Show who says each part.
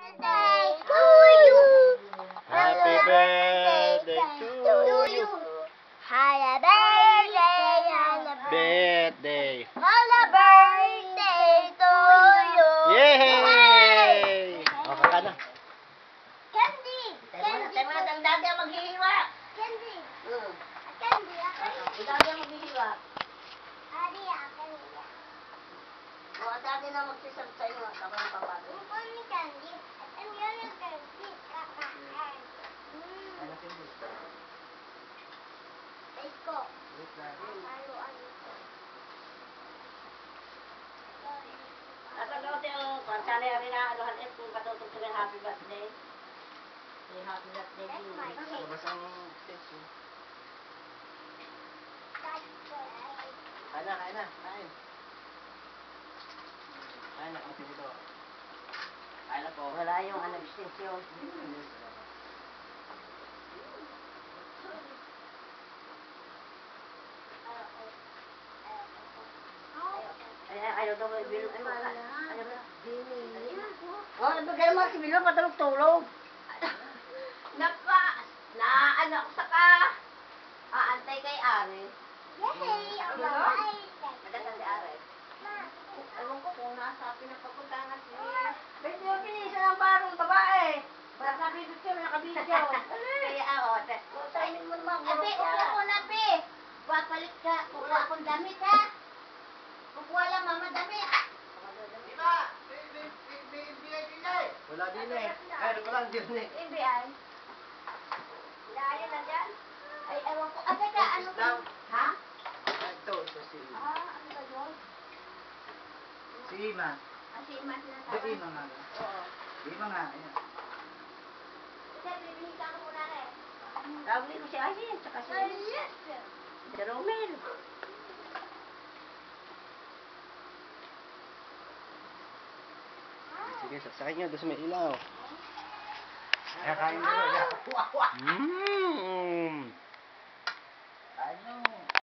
Speaker 1: Happy birthday to you.
Speaker 2: Happy birthday,
Speaker 1: Birthday.
Speaker 2: happy birthday to you.
Speaker 1: Yay! O, kaka na.
Speaker 2: Candy! Candy!
Speaker 3: Tayo mo na, ang dati ang maghihiwa.
Speaker 2: Candy!
Speaker 3: Hmm.
Speaker 2: Candy, akin.
Speaker 3: Ang dati ang maghihiwa.
Speaker 2: Ari, akin.
Speaker 3: O, ang dati na magsisarap sa'yo. Tapos ang papato.
Speaker 2: Upon ni Candy. At ang yun yung candy. Kakain. Isko. Haluan ito.
Speaker 3: At ang dati ang sana yung rinaaluhan eh kung katutog sa happy birthday. Say happy birthday to you.
Speaker 2: That's my cake.
Speaker 1: Labas ang tension.
Speaker 2: That's good.
Speaker 1: Kain na, kain na. Kain. Kain na, kasi dito. Kain na po.
Speaker 3: Wala yung ano, extension. Ayaw daw may bilog. Ay, wala. Ayaw na. Oh, ibigay mo si Bilog, matulog-tulog.
Speaker 4: Naano ako sa aantay kay Are.
Speaker 2: Yay! Ang
Speaker 4: Bilog?
Speaker 2: babae.
Speaker 4: Maganda si Are.
Speaker 2: Ma.
Speaker 4: Ewan ko kung nasa pinagpapuntahan si...
Speaker 3: Pwede mo pinisa ng barong babae. Basta picture, naka-video.
Speaker 4: Kaya ako,
Speaker 3: Timing mo naman.
Speaker 4: Abe, upo ko na, be. Papalit ka. Kukuha akong damit, ha? Kukuha lang, mama, damit.
Speaker 1: Wala din eh. Ay, ano pala, din eh.
Speaker 4: NBI. Layo na dyan. Ay, ewan ko. Teka, ano ba? Ha?
Speaker 1: Ito, ito si...
Speaker 4: Ano ba yun?
Speaker 1: Si Ima.
Speaker 4: Si Ima
Speaker 1: Si
Speaker 4: sinasabi.
Speaker 1: Ima nga.
Speaker 4: Oo.
Speaker 1: Ima nga, ayan.
Speaker 4: Kasi bibihita ko muna rin.
Speaker 3: Tawagin mo si Asin, tsaka si... Si Romel.
Speaker 1: Sige, saksakin nyo. Doon sa may ilaw. Kaya kain nyo. Mmm.